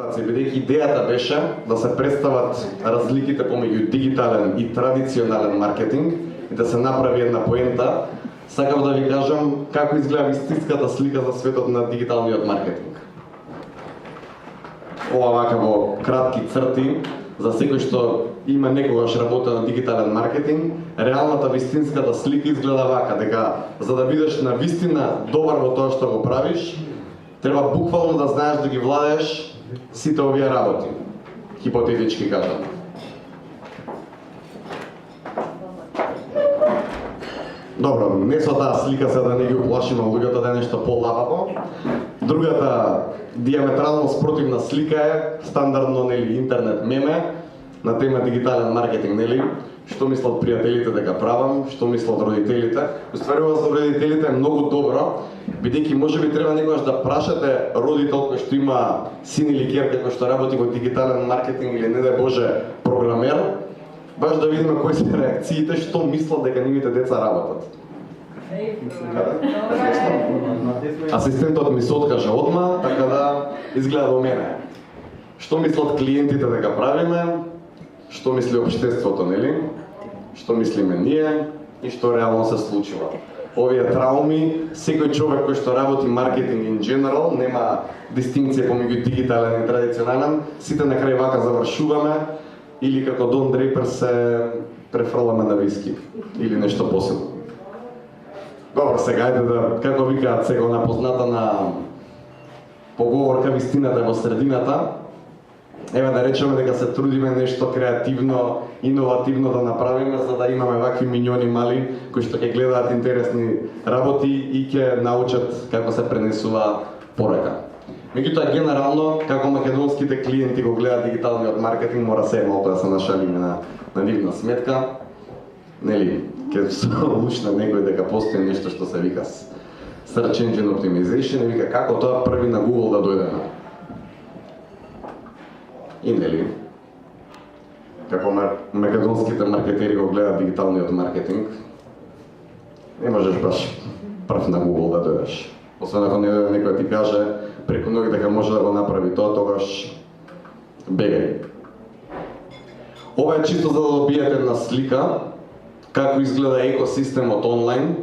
презентација, бидејќи идејата беше да се представат разликите помеѓу дигитален и традиционален маркетинг и да се направи една поента, сакав да ви кажам како изгледа вистинската слика за светот на дигиталниот маркетинг. Ова вака во кратки црти, за секој што има некогаш работа на дигитален маркетинг, реалната вистинската слика изгледа вака, дека за да бидеш на вистина добар во тоа што го правиш, треба буквално да знаеш да ги владееш сите овие работи, хипотетички кажам. Добро, не со таа слика се да не ги уплашиме луѓето да е нешто полабаво. Другата диаметрално спротивна слика е стандардно, нели, интернет меме на тема дигитален маркетинг, нели? Што мислат пријателите дека правам, што мислат родителите. Уствари ова за родителите е многу добро, бидејќи можеби треба некогаш да прашате родител кој што има син или ќерка кој што работи во дигитален маркетинг или не дај Боже програмер, баш да видиме кои се реакциите, што мислат дека нивните деца работат. Асистентот ми се откажа одма, така да изгледа до мене. Што мислат клиентите дека правиме, што мисли општеството, нели? Што мислиме ние и што реално се случува. Овие трауми, секој човек кој што работи маркетинг in general, нема дистинкција помеѓу дигитален и традиционален, сите на крај вака завршуваме или како Дон Дрейпер се префрламе на виски или нешто посебно. Добро, сега ајде да, како викаат сега на позната на поговорка, вистината во средината. Еве да речеме дека се трудиме нешто креативно, иновативно да направиме, за да имаме вакви миньони мали кои што ќе гледаат интересни работи и ќе научат како се пренесува порака. Меѓутоа, генерално, како македонските клиенти го гледаат дигиталниот маркетинг, мора се малку да се нашалиме на нивна сметка. Нели, ќе се лучна некој дека постои нешто што се вика Search Engine Optimization и вика како тоа први на Google да дојдеме. И нели, како македонските маркетери го гледаат дигиталниот маркетинг, не можеш баш прв на Google да дојдеш. Освен ако некој ти каже преку ноги дека може да го направи тоа, тогаш бегај. Ова е чисто за да добиете една слика како изгледа екосистемот онлайн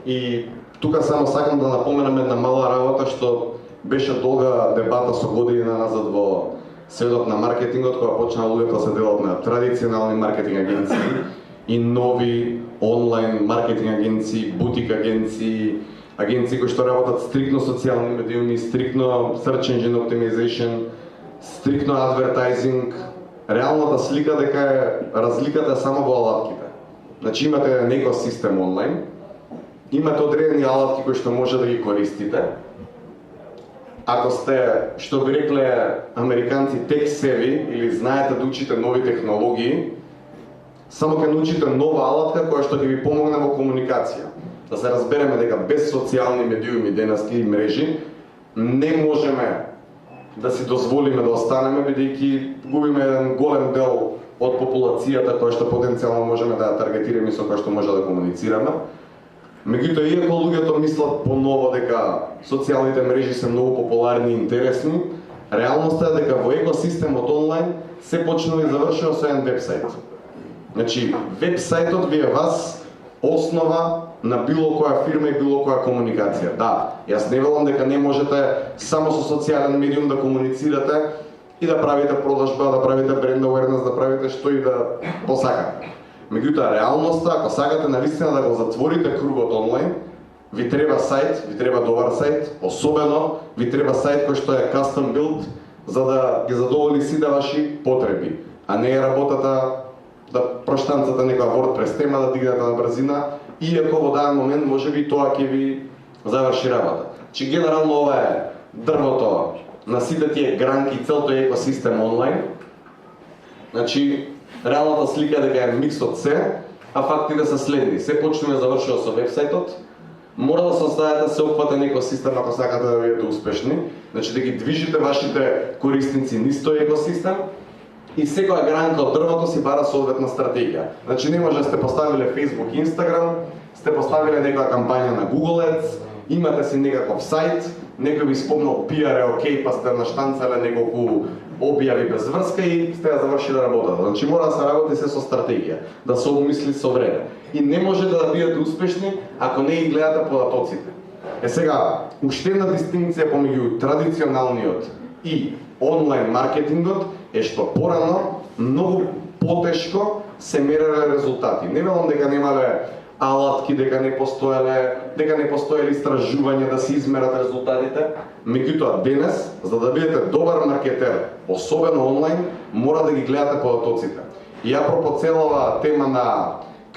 и тука само сакам да напоменам една мала работа што беше долга дебата со години назад во светот на маркетингот, кога почнаа луѓето да се делат на традиционални маркетинг агенции и нови онлайн маркетинг агенции, бутик агенции, агенции кои што работат стрикно социјални медиуми, стрикно Search Engine Optimization, стрикно advertising. Реалната слика дека е разликата само во алатките. Значи имате еден екосистем онлайн, имате одредени алатки кои што може да ги користите. Ако сте, што би рекле американци, tech savvy или знаете да учите нови технологии, само ќе научите нова алатка која што ќе ви помогне во комуникација. Да се разбереме дека без социјални медиуми, денески мрежи, не можеме да си дозволиме да останеме, бидејќи губиме еден голем дел од популацијата која што потенцијално можеме да ја таргетираме и со која што може да комуницираме. Меѓутоа, иако луѓето мислат поново дека социјалните мрежи се многу популарни и интересни, реалноста е дека во екосистемот онлайн се почнува и завршува со еден вебсайт. Значи, вебсајтот ви е вас основа на било која фирма и било која комуникација. Да, јас не велам дека не можете само со социјален медиум да комуницирате и да правите продажба, да правите бренд awareness, да правите што и да посакате. Меѓутоа, реалноста, ако сакате навистина да го затворите кругот онлайн, ви треба сајт, ви треба добар сајт, особено ви треба сајт кој што е custom build за да ги задоволи сите ваши потреби, а не е работата да проштанцате некоја WordPress тема, да дигнете на брзина, иако во даден момент можеби тоа ќе ви заврши работа. Че генерално ова е дрвото на сите тие гранки, цел тој екосистем онлайн. Значи, реалната слика е дека е микс од се, а фактите се следни. Се почнува и завршува со вебсајтот. Мора да создадете сеопфатен екосистем ако сакате да бидете успешни. Значи да ги движите вашите корисници низ тој екосистем и секоја гранка од дрвото си бара соодветна стратегија. Значи не може да сте поставиле Facebook и Instagram, сте поставиле некоја кампања на Google Ads, имате си некаков сајт, некој ви спомнал PR е окей, па сте наштанцале неколку објави без врска и сте ја завршиле работата. Значи мора да се работи се со стратегија, да се обмисли со време. И не може да бидете успешни ако не ги гледате податоците. Сега, уште една дистинкција помеѓу традиционалниот и онлайн маркетингот е што порано многу потешко се мереле резултати. Не велам дека немале алатки, дека не постоеле истражувања да се измерат резултатите, меѓутоа денес, за да бидете добар маркетер, особено онлайн, мора да ги гледате податоците. И апропо целава тема на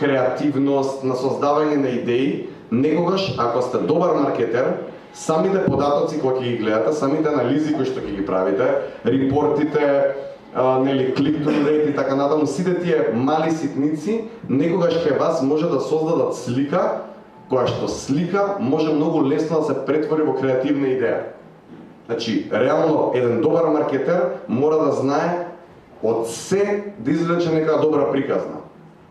креативност, на создавање на идеи, некогаш, ако сте добар маркетер, самите податоци кои ќе ги гледате, самите анализи кои што ќе ги правите, репортите, клик-through rate и така натаму, сите тие мали ситници, некогаш кај вас може да создадат слика, која што слика може многу лесно да се претвори во креативна идеја. Значи, реално, еден добар маркетер мора да знае од се да извлече нека добра приказна.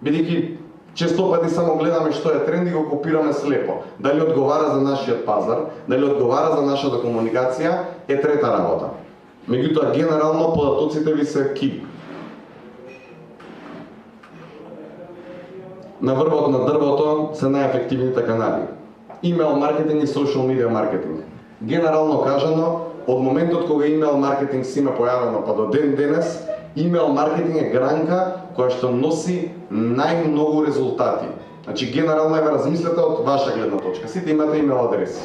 Бидејќи често пати само гледаме што е тренд и го копираме слепо. Дали одговара за нашиот пазар, дали одговара за нашата комуникација е трета работа. Меѓутоа, генерално, податоците ви се ки. На врвот на дрвото се најефективните канали. Имейл маркетинг и social media маркетинг. Генерално кажано, од моментот кога имейл маркетинг си ме појавено па до ден денес, имейл маркетинг е гранка која што носи најмногу резултати. Значи, генерално еве размислете од ваша гледна точка. Сите имате имейл адреси.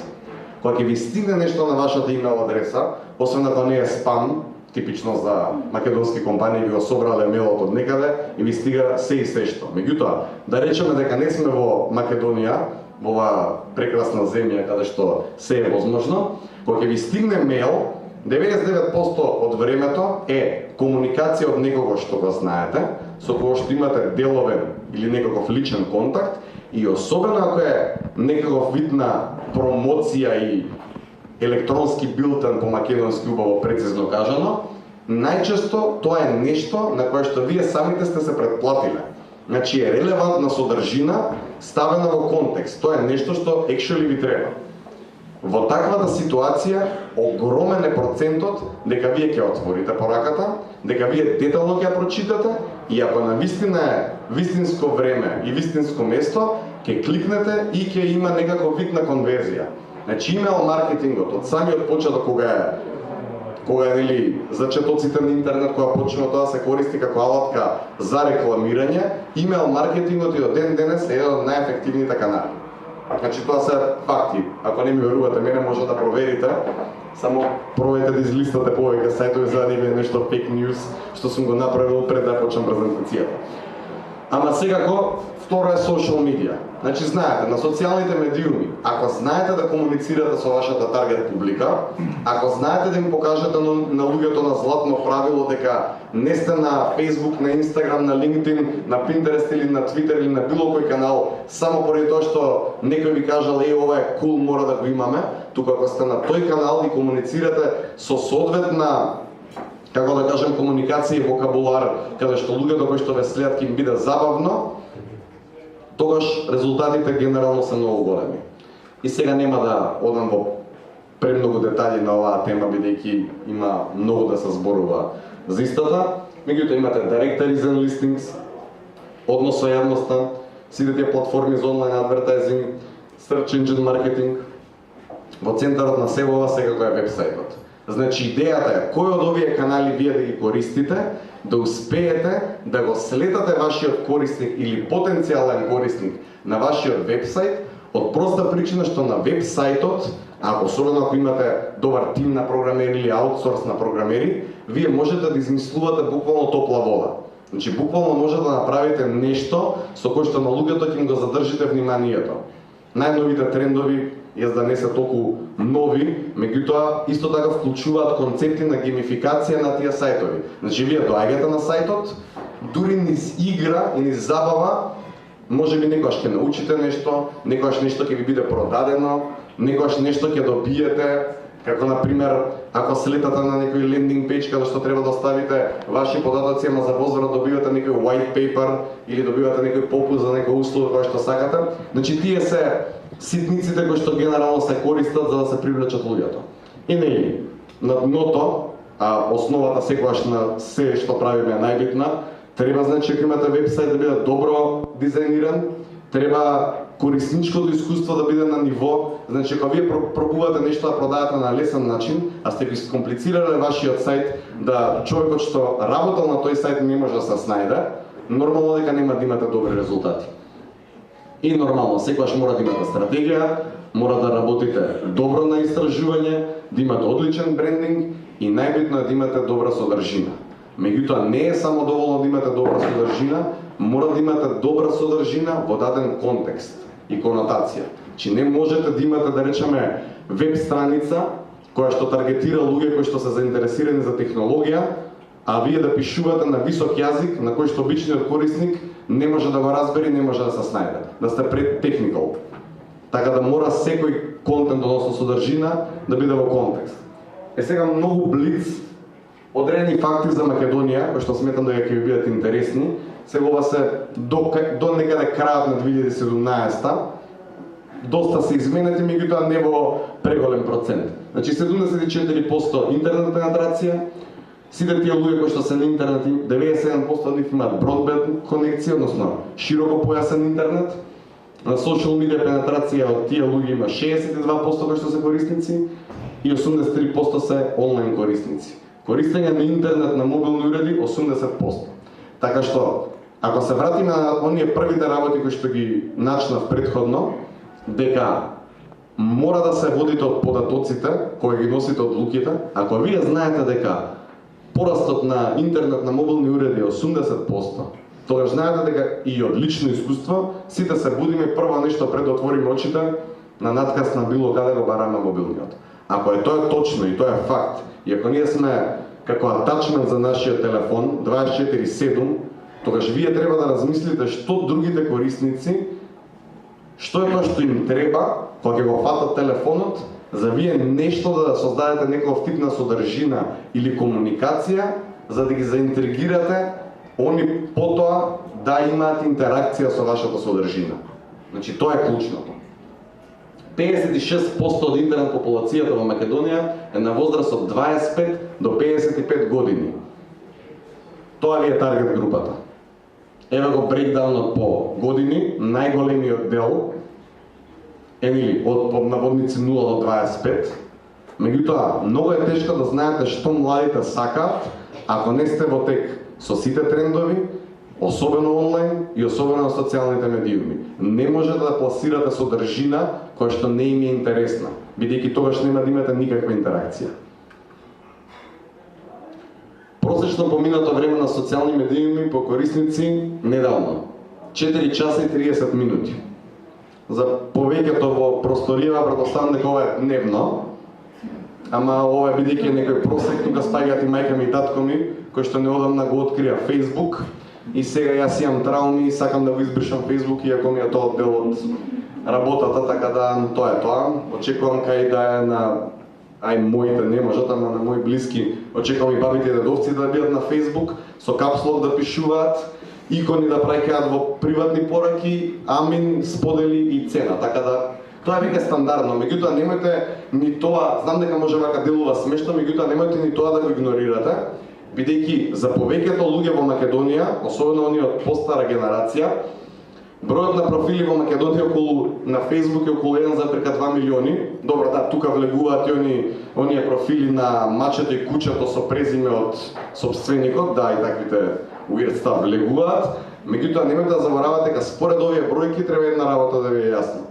Кога ќе ви стигне нешто на вашата имейл адреса, освен ако не е спам, типично за македонски компании ви го собрале мейлот од некаде и ви стига се и се што. Меѓутоа, да речеме дека не сме во Македонија, во оваа прекрасна земја каде што се е возможно, кога ќе ви стигне мейл, 99% од времето е комуникација од некого што го знаете, со кого што имате деловен или некаков личен контакт, и особено ако е некаков вид на промоција и електронски билтен по македонски убаво прецизно кажано, најчесто тоа е нешто на кое што вие самите сте се претплатиле. Значи е релевантна содржина ставена во контекст. Тоа е нешто што actually ви треба. Во таквата ситуација, огромен е процентот дека вие ќе отворите пораката, дека вие детално ќе прочитате и ако навистина е вистинско време и вистинско место, ќе кликнете и ќе има некаков вид на конверзија. Значи имейл маркетингот од самиот почеток кога е нели зачетоците на интернет, кога почна тоа се користи како алатка за рекламирање, имейл маркетингот и до ден денес е еден од најефективните канали. Значи тоа се факти. Ако не ми верувате мене, може да проверите. Само пробајте да излистате повеќе сајтови за да не биде нешто fake news што сум го направил пред да почнам презентацијата. Ама секако, второ е social media. Значи знаете, на социјалните медиуми, ако знаете да комуницирате со вашата таргет публика, ако знаете да им покажете на луѓето на златно правило дека не сте на Facebook, на Instagram, на LinkedIn, на Pinterest или на Twitter или на било кој канал, само поради тоа што некој ви кажал ова е cool, мора да го имаме, туку ако сте на тој канал и комуницирате со соодветна, како да кажем, комуникација и вокабулар, каде што луѓето кои што ве следат ќе им биде забавно, тогаш резултатите генерално се многу големи. И сега нема да одам во премногу детали на оваа тема, бидејќи има многу да се зборува за истата. Меѓутоа имате directories and listings, однос со јавноста, сите тие платформи за онлайн адвертайзинг, search engine маркетинг. Во центарот на себова секако е вебсајтот. Значи идејата е кој од овие канали вие да ги користите, да успеете да го следате вашиот корисник или потенцијален корисник на вашиот вебсајт, од проста причина што на вебсајтот, особено ако имате добар тим на програмери или аутсорс на програмери, вие можете да измислувате буквално топла вода. Значи буквално можете да направите нешто со кое што на луѓето ќе им го задржите вниманието. Најновите трендови, јас да не се толку нови, меѓутоа исто така вклучуваат концепти на геймификација на тие сајтови. Значи вие доаѓате на сајтот, дури низ игра и низ забава, можеби некогаш ќе научите нешто, некогаш нешто ќе ви биде продадено, некогаш нешто ќе добиете, како на пример ако слетате на некој лендинг пејдж каде што треба да оставите ваши податоци, ама за возврат добивате некој white paper или добивате некој попуст за некоја услуга која што сакате. Значи тие се ситниците кои што генерално се користат за да се привлечат луѓето. И нели, на дното, а основата секогаш на се што правиме е најбитна, треба значи ако имате вебсайт да биде добро дизајниран, треба корисничкото искуство да биде на ниво, значи ако вие пробувате нешто да продавате на лесен начин, а сте ги скомплицирале вашиот сајт да човекот што работел на тој сајт не може да се снајде, нормално дека нема да имате добри резултати. И нормално, секогаш мора да имате стратегија, мора да работите добро на истражување, да имате одличен брендинг и најбитно е да имате добра содржина. Меѓутоа не е само доволно да имате добра содржина, мора да имате добра содржина во даден контекст и конотација. Че не можете да имате, да речеме, веб страница која што таргетира луѓе кои што се заинтересирани за технологија, а вие да пишувате на висок јазик на кој што обичниот корисник не може да го разбере, не може да се снајде, да сте пред техникал. Така да мора секој контент, односно содржина, да биде во контекст. Сега многу блиц одредени факти за Македонија, кои што сметам дека ќе ви бидат интересни. Сега ова се до некаде крајот на 2017-та. Доста се изменети, меѓутоа не во преголем процент. Значи 74% интернет пенетрација, сите тие луѓе кои што се на интернет, 97% од нив имаат бродбенд конекција, односно широко појасен интернет. На social media пенетрација од тие луѓе има 62% кои што се корисници и 83% се онлайн корисници. Користење на интернет на мобилни уреди 80%. Така што, ако се вратиме на оние првите работи кои што ги начнав предходно, дека мора да се водите од податоците кои ги носите од луѓето, ако вие знаете дека порастот на интернет на мобилни уреди е 80%, тогаш знаете дека и од лично искуство сите се будиме прво нешто пред да отвориме очите на надказ на било каде го бараме мобилниот. Ако е тоа точно и тоа е факт, и ако ние сме како атачмент за нашиот телефон 24/7, тогаш вие треба да размислите што другите корисници, што е тоа што им треба кога ќе го фатат телефонот, за вие нешто да создадете некој тип на содржина или комуникација, за да ги заинтригирате они потоа да имаат интеракција со вашата содржина. Значи тоа е клучното. 56% од интернет популацијата во Македонија е на возраст од 25 до 55 години. Тоа ви е таргет групата. Еве го брейкдаунот по години, најголемиот дел е од наводници 0 до 25. Меѓутоа, многу е тешко да знаете што младите сакаат, ако не сте во тек со сите трендови, особено онлайн и особено на социјалните медиуми. Не можете да пласирате содржина која што не им е интересна, бидејќи тогаш нема да имате никаква интеракција. Просечно поминато време на социјални медиуми по корисници недавно 4 часа и 30 минути. За повеќето во просторијава претпоставам дека ова е дневно, ама ова е бидејќи некој просек, тука спаѓаат и мајка ми и татко ми, кој што неодамна го открија Facebook, и сега јас имам трауми и сакам да го избришам Facebook, иако ми е тоа дел од работата, така да тоа е тоа. Очекувам кај да е на моите не можат, ама на мои блиски, очекувам и бабите и дедовци да бидат на Facebook, со капслок да пишуваат, икони да праќаат во приватни пораки, амин, сподели и цена. Така да тоа е веќе стандардно, меѓутоа немојте ни тоа, знам дека може вака делува смешно, меѓутоа немојте ни тоа да го игнорирате, бидејќи за повеќето луѓе во Македонија, особено оние од постара генерација, бројот на профили во Македонија на Facebook е околу 1,2 милиони. Добро, да, тука влегуваат и оние профили на мачето и кучето со презиме од собственикот, да, и таквите уирдста влегуваат. Меѓутоа немојте да заборавате дека според овие бројки треба една работа да ви е јасна.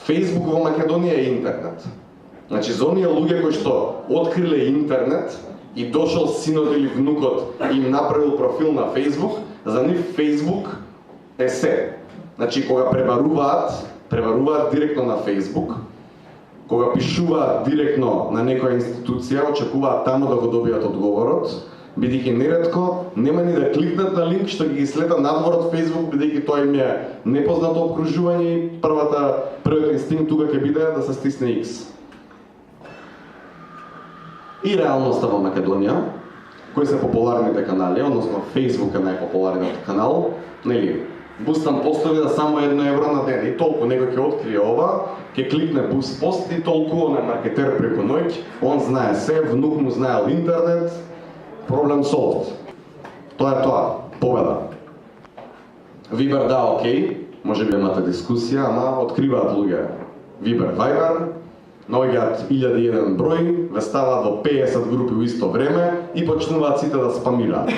Facebook во Македонија е интернет. Значи за оние луѓе кои што откриле интернет и дошол синот или внукот и им направил профил на Facebook, за нив Facebook е се. Значи кога пребаруваат директно на Facebook, кога пишуваат директно на некоја институција, очекуваат таму да го добијат одговорот, бидејќи неретко нема ни да кликнат на линк што ги слета надвор од Facebook, бидејќи тоа им е непознато опкружување и првиот инстинкт тука ќе биде да се стисне X. И реалноста во Македонија, кои се популарните канали, односно Facebook е најпопуларниот канал, нели? бустам постови за само €1 на ден и толку некој ќе открие ова, ќе кликне буст пост и толку он е маркетер преку ноќ, он знае се, внук му знаел интернет, проблем solved. Тоа е тоа, победа. Viber да, окей, може би имате дискусија, ама откриваат луѓе Viber, Viber, наоѓаат 1001 број, ве ставаат во 50 групи во исто време и почнуваат сите да спамираат.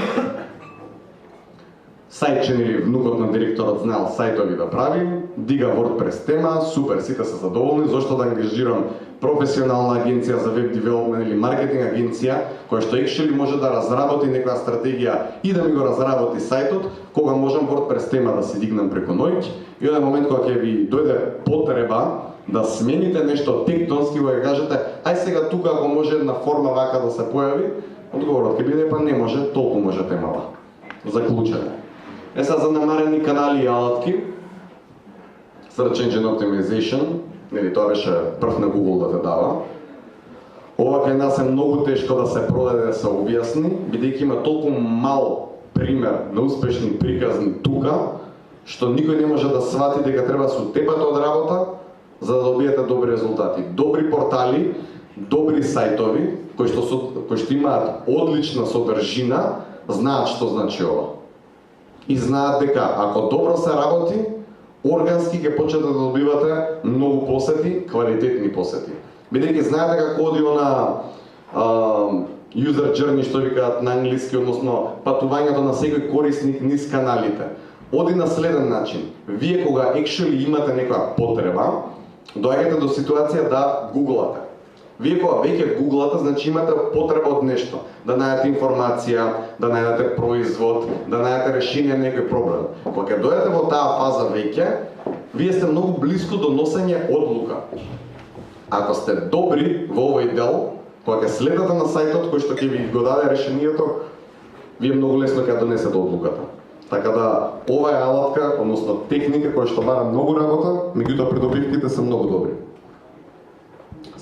Сајтчен или внукот на директорот знаел сајтови да прави, дига WordPress тема, супер, сите се задоволни, зошто да ангажирам професионална агенција за веб девелопмент или маркетинг агенција, која што екшели може да разработи некоја стратегија и да ми го разработи сајтот, кога можам WordPress тема да си дигнам преку ноќ и оден момент кога ќе ви дојде потреба да смените нешто тектонски, кога кажете, ај сега тука ако може една форма вака да се појави, одговорот ќе биде па не може, толку може темава. Заклучено. Сега за намарени канали и алатки, Search Engine Optimization, нели тоа беше прв на Google да те дава. Ова кај нас е многу тешко да се продаде, да се објасни, бидејќи има толку мал пример на успешни приказни тука, што никој не може да свати дека треба со тепата од работа за да добиете добри резултати. Добри портали, добри сајтови, кои што имаат одлична содржина, знаат што значи ова. И знаат дека ако добро се работи, органски ќе почнете да добивате многу посети, квалитетни посети. Бидејќи знаете како оди на user journey, што викаат на англиски, односно патувањето на секој корисник низ каналите. Оди на следен начин. Вие кога actually имате некоја потреба, доаѓате до ситуација да гуглате. Вие кога веќе гуглате, значи имате потреба од нешто, да најдете информација, да најдете производ, да најдете решение на некој проблем. Кога ќе дојдете во таа фаза веќе, вие сте многу близко до носење одлука. Ако сте добри во овој дел, кога ќе следите на сајтот кој што ќе ви го даде решението, вие многу лесно ќе донесете одлуката. Така да ова е алатка, односно техника која што бара многу работа, меѓутоа придобивките се многу добри.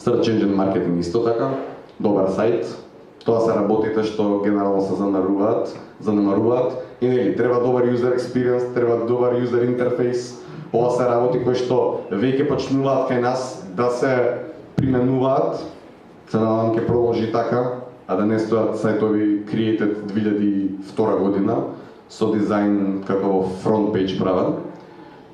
Search Engine Marketing исто така, добар сајт, тоа се работите што генерално се занемаруваат и нели треба добар user experience, треба добар user interface. Ова се работи кои што веќе почнуваат кај нас да се применуваат. Се надам ќе продолжи така, а да не стојат сајтови created 2002 година со дизајн како front page правен.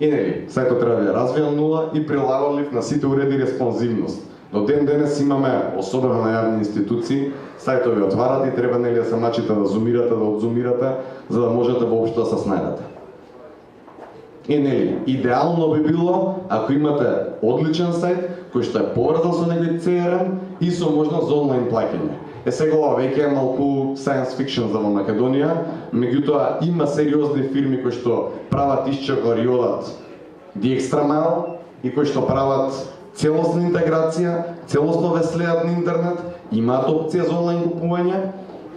И нели, сајтот треба да ја развија нула и прилагодлив на сите уреди респонзивност. До ден денес имаме, особено на јавни институции, сајтови отварат и треба нели да се мачите да зумирате, да одзумирате, за да можете воопшто да се снајдете. И нели, идеално би било ако имате одличен сајт кој што е поврзан со некој CRM и со можност за онлайн плаќање. Сега ова веќе е малку science fiction за во Македонија, меѓутоа има сериозни фирми кои што прават исчекор и одат the extra mile и кои што прават целосна интеграција, целосно ве следат на интернет, имаат опција за онлайн купување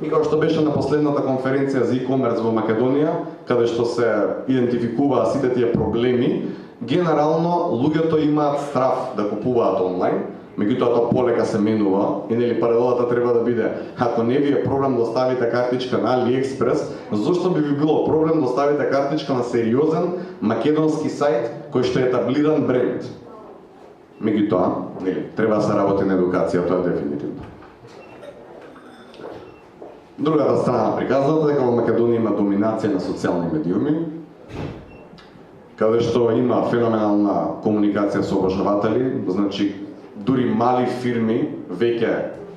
и како што беше на последната конференција за e-commerce во Македонија, каде што се идентификуваа сите тие проблеми, генерално луѓето имаат страф да купуваат онлайн, меѓутоа тоа полека се менува и нели паралелата треба да биде, ако не ви е проблем да ставите картичка на AliExpress, зошто би ви било проблем да ставите картичка на сериозен македонски сајт кој што е етаблиран бренд? Меѓутоа, нели, треба да се работи на едукација, тоа е дефинитивно. Другата страна на приказната дека во Македонија има доминација на социјални медиуми, каде што има феноменална комуникација со обожаватели, значи дури мали фирми веќе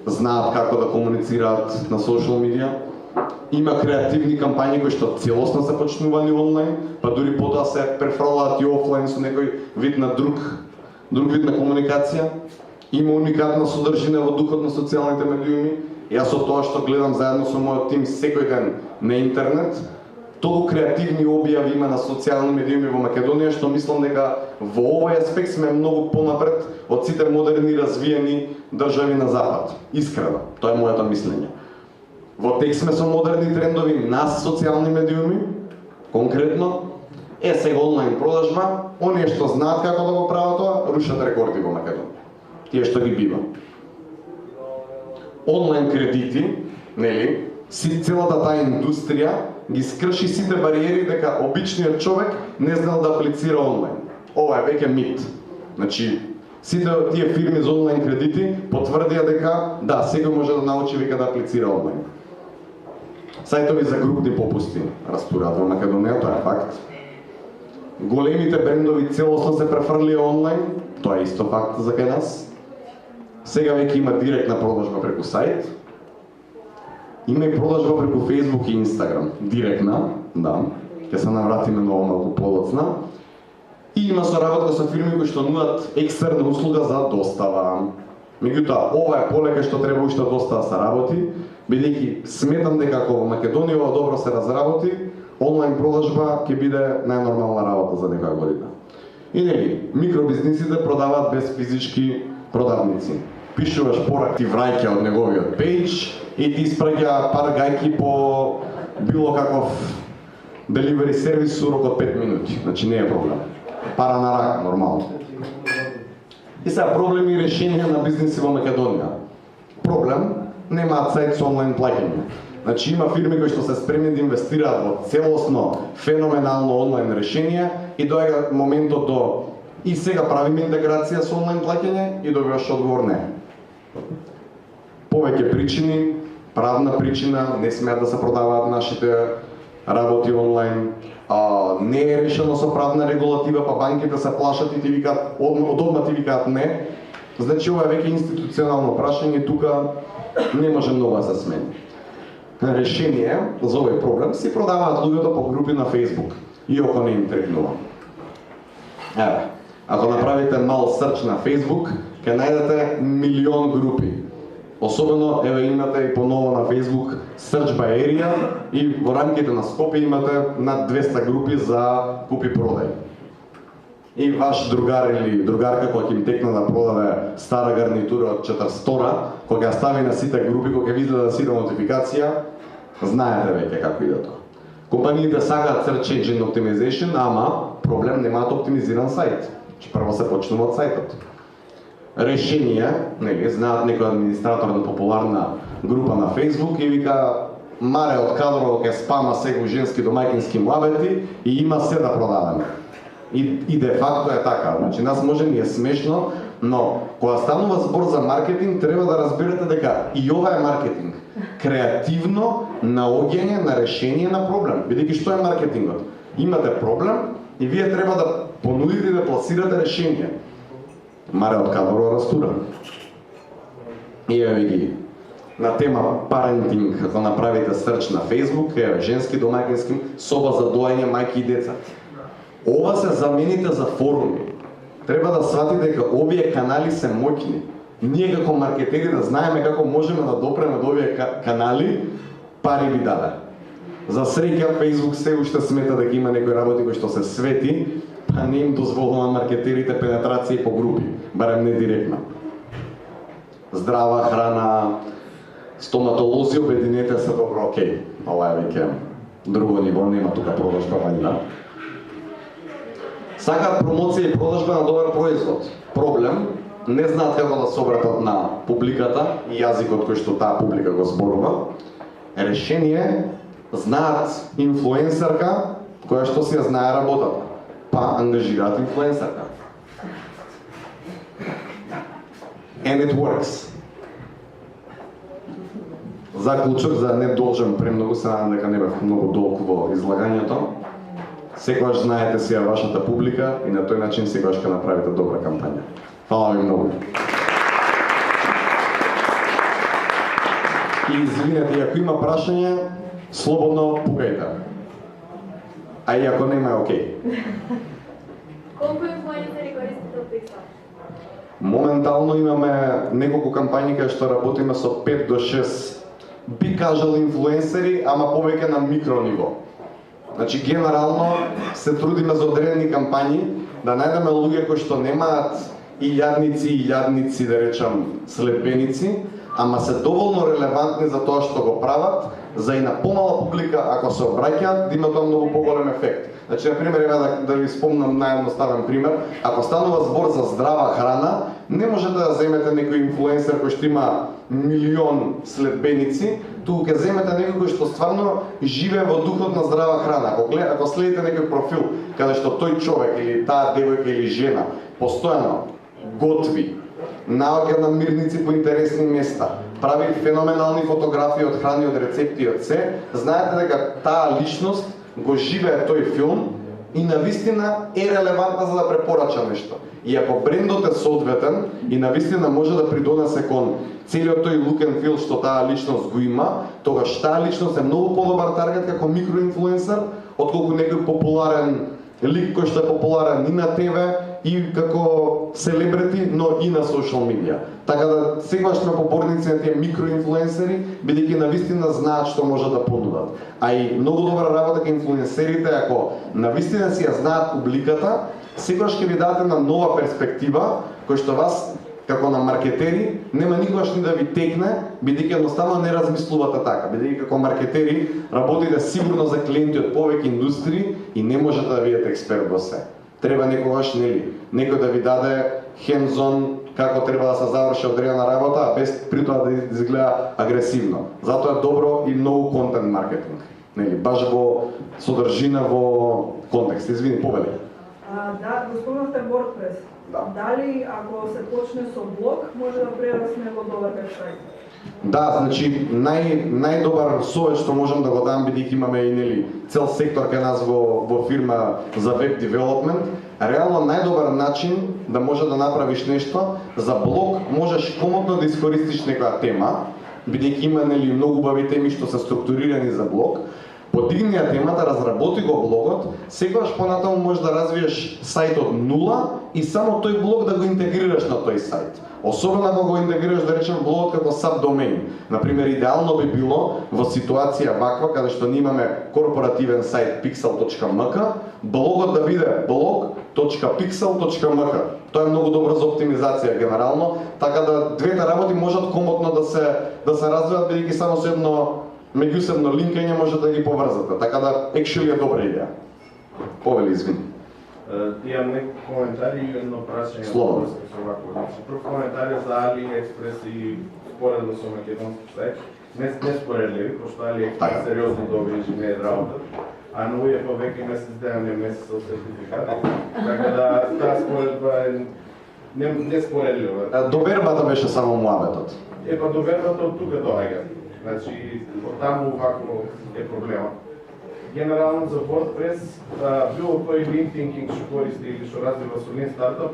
знаат како да комуницираат на социјал медија. Има креативни кампањи кои што целосно се почнувани онлайн, па дури потоа се префрлаат и офлайн со некој вид на друг вид на комуникација. Има уникатна содржина во духот на социјалните медиуми. Јас со тоа што гледам заедно со мојот тим секој ден на интернет, толку креативни објави има на социјални медиуми во Македонија, што мислам дека во овој аспект сме многу понапред од сите модерни развиени држави на запад. Искрено, тоа е моето мислење. Во тек сме со модерни трендови на социјални медиуми, конкретно, сега онлайн продажба, оние што знаат како да го прават тоа, рушат рекорди во Македонија. Тие што ги бива. Онлайн кредити, нели, целата таа индустрија ги скрши сите бариери дека обичниот човек не знал да аплицира онлайн. Ова е веќе мит. Значи, сите тие фирми за онлайн кредити потврдија дека да, секој може да научи веќе да аплицира онлайн. Сајтови за групни попусти растураат во Македонија, тоа е факт. Големите брендови целосно се префрлија онлайн, тоа е исто факт за кај нас. Сега веќе има директна продажба преку сајт. Има и продажба преку Facebook и Instagram. Директна, да. Ќе се навратиме на ова малку подоцна. И има соработка со фирми кои што нудат екстерна услуга за достава. Меѓутоа, ова е полека што треба уште доста да се работи, бидејќи сметам дека ако во Македонија ова добро се разработи, онлайн продажба ќе биде најнормална работа за некоја година. И нели, микробизнисите продаваат без физички продавници. Пишуваш порак, ти враќа од неговиот пејдж и ти испраќа пар гајки по било каков деливери сервис со рок од 5 минути. Значи не е проблем. Пара на рак, нормално. И сега проблеми и решенија на бизниси во Македонија. Проблем, немаат сајт со онлайн плаќање. Значи има фирми кои што се спремни да инвестираат во целосно, феноменално онлайн решение и доаѓа моментот до и сега правиме интеграција со онлайн плаќање и добиваш одговор не. Повеќе причини, правна причина, не смеат да се продаваат нашите работи онлайн, не е решено со правна регулатива, па банките се плашат и ти викаат, одма ти викаат не. Значи ова е веќе институционално прашање, тука не може многу да се смени. Решение за овој проблем си продаваат луѓето по групи на Facebook, иако не им тргнува. Еве, ако направите мал срч на Facebook, ќе најдете милион групи. Особено, еве имате и поново на Facebook Search by Area и во рамките на Скопје имате над 200 групи за купи-продај. И ваш другар или другарка која ќе им текне да продаде стара гарнитура од 400, кога ќе стави на сите групи, кога ќе изгледа сите нотификација, знаете веќе како иде тоа. Компаниите сакаат Search Engine Optimization, ама проблем немаат оптимизиран сајт. Прво се почнува од сајтот. Решение, нели, знаат некој администратор на популарна група на Facebook и вика маре од кадрово ќе спама сега женски домаќински млабети и има се да продадеме. И де факто е така, значи нас може ни е смешно, но кога станува збор за маркетинг, треба да разберете дека и ова е маркетинг. Креативно наоѓање на решение на проблем. Бидејќи што е маркетингот? Имате проблем и вие треба да понудите да пласирате решение. Маре од кадрово растура. И еве ги на тема парентинг, ако направите срч на Facebook, еве женски домаќински соба за доање мајки и деца. Ова се замените за форуми. Треба да сватите дека овие канали се моќни. Ние како маркетери да знаеме како можеме да допреме до овие канали, пари би даде. За среќа Facebook се уште смета дека има некои работи кои што се свети, па не им дозволува маркетерите пенетрација по групи, барем не директно. Здрава храна, стоматолози, обединете се добро, окей. Ова е веќе друго ниво, нема тука продажба, вајда. Сакаат промоција и продажба на добар производ. Проблем, не знаат како да се обратат на публиката и јазикот кој што таа публика го зборува. Решение, знаат инфлуенсерка која што си ја знае работата. Па ангажираат инфлуенсерка. And it works. Заклучок за да не должам премногу, се надам дека не бев многу долг во излагањето. Секогаш знаете си ја вашата публика и на тој начин секогаш ќе направите добра кампања. Фала ви многу. И извинете, ако има прашање, слободно пукајте. А и ако нема е окей. Колку инфлуенсери користите од TikTok? Моментално имаме неколку кампањи кај што работиме со 5 до 6 би кажал инфлуенсери, ама повеќе на микро ниво. Значи генерално се трудиме за одредени кампањи да најдеме луѓе кои што немаат илјадници, да речам, следбеници, ама се доволно релевантни за тоа што го прават, за и на помала публика, ако се обраќаат, да има тоа многу поголем ефект. Значи, например, да ви спомнам наједноставен пример, ако станува збор за здрава храна, не можете да земете некој инфлуенсер кој што има милион следбеници, туку ќе земете некој кој што стварно живее во духот на здрава храна. Ако следите некој профил каде што тој човек или таа девојка или жена постојано готви, наоѓа намирници по интересни места, прави феноменални фотографии од храни, од рецепти и од се, знаете дека таа личност го живее тој филм и навистина е релевантна за да препорача нешто. И ако брендот е соодветен и навистина може да придонесе кон целиот тој look and feel што таа личност го има, тогаш таа личност е многу подобар таргет како микроинфлуенсер отколку некој популарен лик кој што е популарен и на ТВ и како селебрити, но и на социјал медија. Така да сегаш сме поборници на тие микроинфлуенсери, бидејќи навистина знаат што може да понудат. А и многу добра работа кај инфлуенсерите, ако навистина си ја знаат публиката, секогаш ќе ви дадат една нова перспектива, кој што вас како на маркетери нема никогаш ни да ви текне, бидејќи едноставно не размислувате така. Бидејќи како маркетери работите сигурно за клиенти од повеќе индустрии и не можете да бидете експерт во се. Треба некогаш, нели, некој да ви даде hands-on како треба да се заврши одредена работа, а без при тоа да изгледа агресивно. Затоа е добро и многу контент маркетинг. Нели, баш во содржина, во контекст. Извини, повели. Да, го спомнавте WordPress. Да. Дали ако се почне со блог, може да прерасне во добар вебсайт? Да, значи најдобар совет што можам да го дам, бидејќи имаме и нели цел сектор кај нас во фирма за веб девелопмент, реално најдобар начин да може да направиш нешто за блог, можеш комотно да искористиш некоја тема, бидејќи има нели многу убави теми што се структурирани за блог. Подигни ја темата, разработи го блогот, секогаш понатаму можеш да развиеш сајт од нула и само тој блог да го интегрираш на тој сајт. Особено ако го интегрираш, да речем, блогот како сабдомен. Например, идеално би било во ситуација ваква, каде што ние имаме корпоративен сајт pixel.mk, блогот да биде blog.pixel.mk. Тоа е многу добро за оптимизација генерално, така да двете работи можат комотно да се развиваат, бидејќи само со едно меѓусебно линкање може да ги поврзате, така да actually е добра идеја. Повели, извини. Имам некои коментари и едно прашање. Слободно. Прв коментар е за AliExpress и споредно со македонски сајт. Не споредливи, пошто AliExpress сериозно добри инженери работат, а на УЕФ веќе месец дена не месец со сертификат. Така да таа споредба е не споредлива. Довербата беше само муабетот. Па довербата од тука доаѓа. Значи, таму вакво е проблемот. Генерално за WordPress, било кој lean thinking што користи или што развива со lean startup,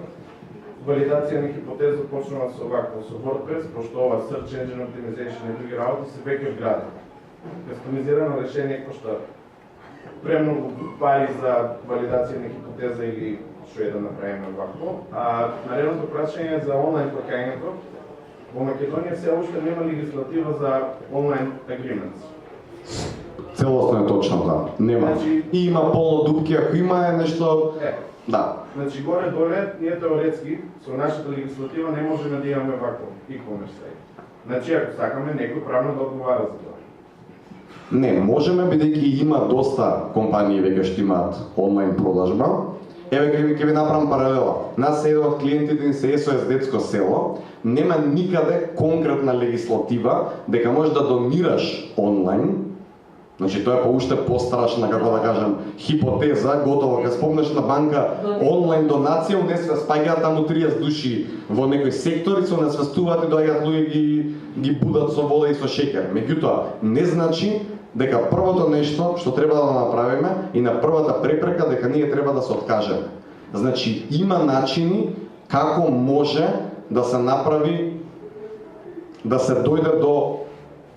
валидација на хипотеза почнува со вакво, со WordPress, пошто ова search engine optimization и други работи се веќе вградени. Кастомизирано решение кошта премногу пари за валидација на хипотеза или што е да направиме вакво. Наредното прашање за онлайн плаќањето. Во Македонија се уште нема легислатива за онлайн agreements. Целосно е точно да. Нема. Значи, и има полно дупки, ако има е нешто... Да. Значи горе-доле, ние теоретски, со нашата легислатива не можеме да имаме вакво e-commerce сайт. Значи ако сакаме некој правно да одговара за тоа. Не, можеме, бидејќи има доста компании веќе што имаат онлайн продажба. Еве ќе ви направам паралела. Нас еден од клиентите ни се SOS детско село, нема никаде конкретна легислатива дека можеш да донираш онлайн. Значи тоа е уште пострашна, како да кажам, хипотеза, готово, кога спомнеш на банка онлайн донација, у несве спаѓаат таму 30 души во некој сектор и со насвестуваат и доаѓаат луѓе ги будат со вода и со шеќер. Меѓутоа, не значи дека првото нешто што треба да направиме и на првата препрека дека ние треба да се откажеме. Значи има начини како може да се направи, да се дојде до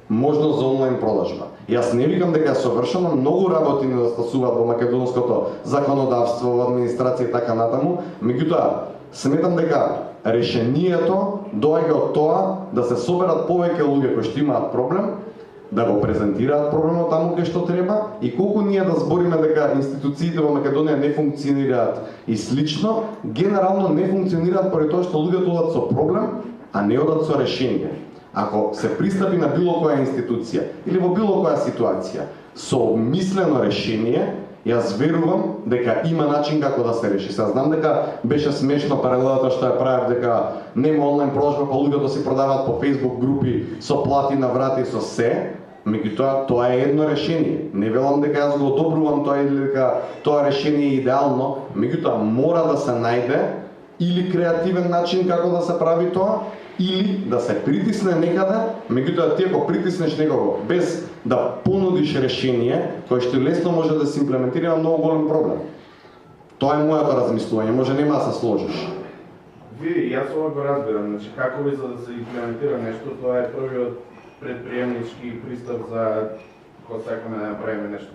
можност за онлайн продажба. Јас не викам дека е совршено, многу работи не достасуваат во македонското законодавство, во администрација и така натаму, меѓутоа сметам дека решението доаѓа од тоа да се соберат повеќе луѓе кои што имаат проблем, да го презентираат проблемот таму кај што треба и колку ние да збориме дека институциите во Македонија не функционираат и слично, генерално не функционираат поради тоа што луѓето одат со проблем, а не одат со решение. Ако се пристапи на било која институција или во било која ситуација со мислено решение Јас верувам дека има начин како да се реши. Сега знам дека беше смешно паралелата што ја правев дека нема онлайн продажба, па луѓето си продаваат по Facebook групи со плати на врата и со се. Меѓутоа, тоа е едно решение. Не велам дека јас го одобрувам тоа или дека тоа решение е идеално, меѓутоа мора да се најде или креативен начин како да се прави тоа, или да се притисне некаде, меѓутоа ти ако притиснеш некого без да понудиш решение, кое што лесно може да се имплементира, многу голем проблем. Тоа е моето размислување, може нема да се сложиш. Види, јас ова го разбирам, значи како ви за да се имплементира нешто, тоа е првиот предприемнички пристап за кога сакаме да направиме нешто.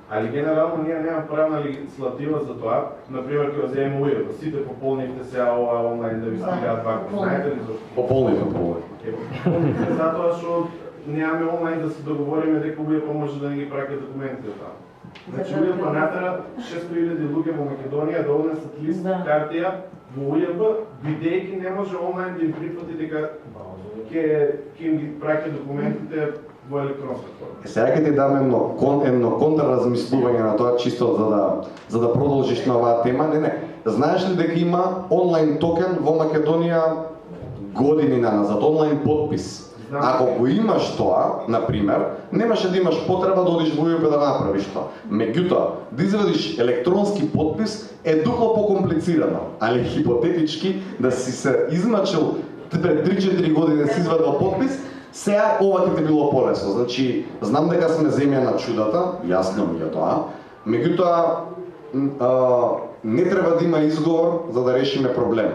Али генерално ние нема правна легислатива за тоа. Например, кога земеме ујето, сите пополнивте сега ова онлайн да ви стигаат вако. Знаете ли зашто? Пополнивте. Пополнивте затоа што немаме онлайн да се договориме дека ујето може да ни ги праќа документите таму. Значи ујето натера 600.000 луѓе во Македонија да однесат лист картија во УЈБ, бидејќи не може онлайн да им прифати дека ќе им ги праќа документите во електронска форма. Сега ќе ти дам едно контрразмислување на тоа, чисто за да продолжиш на оваа тема. Не. Знаеш ли дека има онлайн токен во Македонија години назад, онлайн подпис? Ако го имаш тоа, например, немаше да имаш потреба да одиш во УЈБ да направиш тоа. Меѓутоа, да извадиш електронски подпис е дупло покомплицирано, али хипотетички да си се измачил пред 3-4 години си извадил подпис, сега ова ќе ти било полесно. Значи, знам дека сме земја на чудата, јасно ми е тоа. Меѓутоа, не треба да има изговор за да решиме проблем.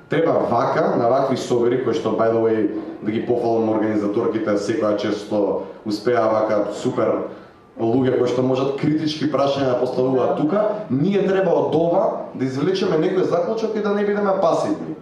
Треба вака, на вакви собери, кои што, by the way, да ги пофалам организаторките, секоја често успеа вака супер луѓе кои што можат критички прашања да поставуваат тука, ние треба од ова да извлечеме некој заклучок и да не бидеме пасивни.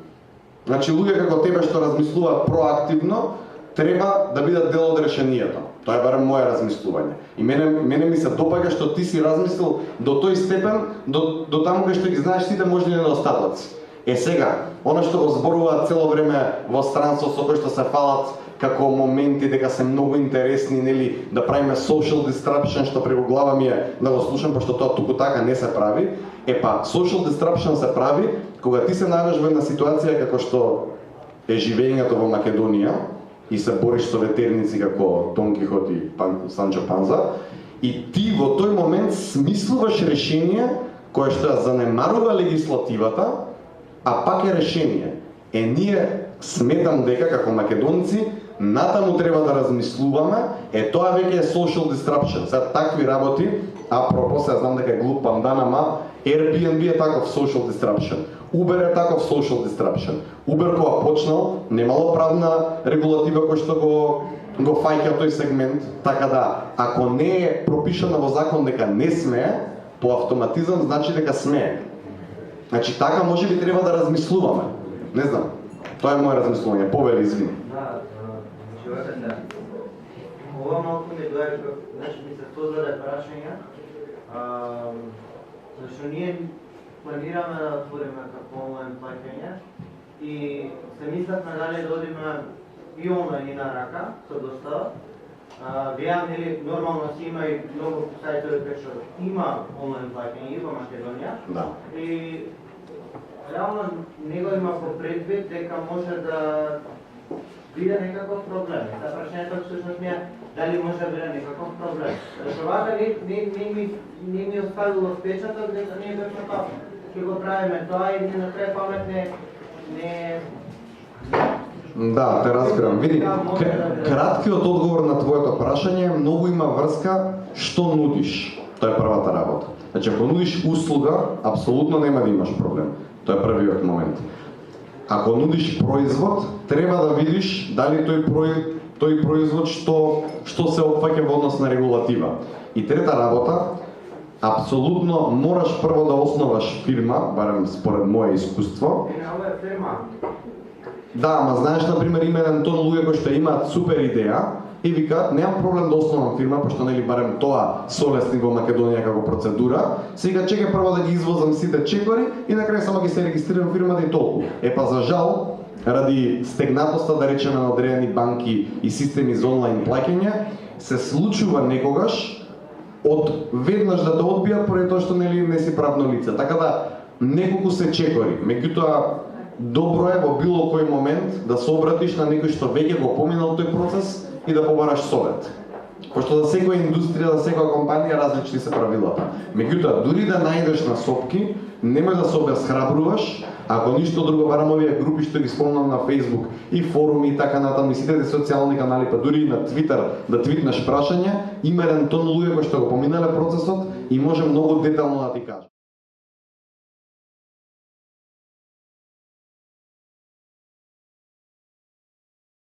Значи, луѓе како тебе што размислуваат проактивно, треба да бидат дел од решението. Тоа е барем моје размислување. И мене ми се допаѓа што ти си размислил до тој степен, до таму кај што ги знаеш сите можни недостатоци. Сега, она што го зборуваат цело време во странство, со кој што се фалат како моменти дека се многу интересни, нели, да правиме social disruption, што преку глава ми е да го слушам, пошто тоа туку така не се прави. Social disruption се прави кога ти се најдеш во една ситуација како што е живењето во Македонија и се бориш со ветерници како Дон Кихот и Санчо Панза, и ти во тој момент смислуваш решение кое што ја занемарува легислативата, а пак е решение. Ние сметам дека како македонци натаму треба да размислуваме, тоа веќе е social disruption. Сега такви работи, апропо, сега знам дека е глуп пандан, ама Airbnb е таков social disruption. Uber е таков social disruption. Uber кога почнал, немало правна регулатива која што го фаќа тој сегмент, така да, ако не е пропишано во закон дека не смее, по автоматизам значи дека смее. Значи така може би треба да размислуваме. Не знам. Тоа е моје размислување. Повели, извини. Да, ова малку ми доаѓа, значи ми се создаде прашање, зашто ние планираме да отвориме како онлайн плаќање и се мислевме дали да одиме и онлайн и на рака со достава. Гледам, нели, нормално си има и многу сајтови кои што има онлайн плаќање и во Македонија. Да. И реално него има по предвид дека може да биде некаков проблем. Та прашањето всушност ми е дали може да биде некаков проблем. Зашто вака не ми оставило впечаток дека ние бевме па ќе го правиме тоа и не на крај памет не Да, те разбирам. Види, краткиот одговор на твоето прашање многу има врска што нудиш. Тоа е првата работа. Значи, ако нудиш услуга, апсолутно нема да имаш проблем. Тоа е првиот момент. Ако нудиш производ, треба да видиш дали тој производ што се опфаќа во однос на регулатива. И трета работа, апсолутно мораш прво да основаш фирма, барем според моје искуство. ова е фирма. Да, ама знаеш, например, има еден тон луѓе кои што имаат супер идеја и викаат, немам проблем да основам фирма, пошто нели барем тоа солесни во Македонија како процедура. Сега чекај прво да ги извозам сите чекори и на крај само ги се регистрирам фирмата и толку. Па за жал, ради стегнатоста, да речеме, на одредени банки и системи за онлайн плаќање, се случува некогаш од веднаш да те одбијат поради тоа што нели не си правно лице. Така да неколку се чекори. Меѓутоа добро е во било кој момент да се обратиш на некој што веќе го поминал тој процес и да побараш совет. Пошто за секоја индустрија, за секоја компанија различни се правилата. Меѓутоа, дури да најдеш на сопки, немој да се обесхрабруваш, ако ништо друго, барам овие групи што ги спомнам на Facebook и форуми и така натаму, и сите социјални канали, па дури и на Twitter да твитнеш прашање, има еден тон луѓе кои што го поминале процесот и може многу детално да ти кажат.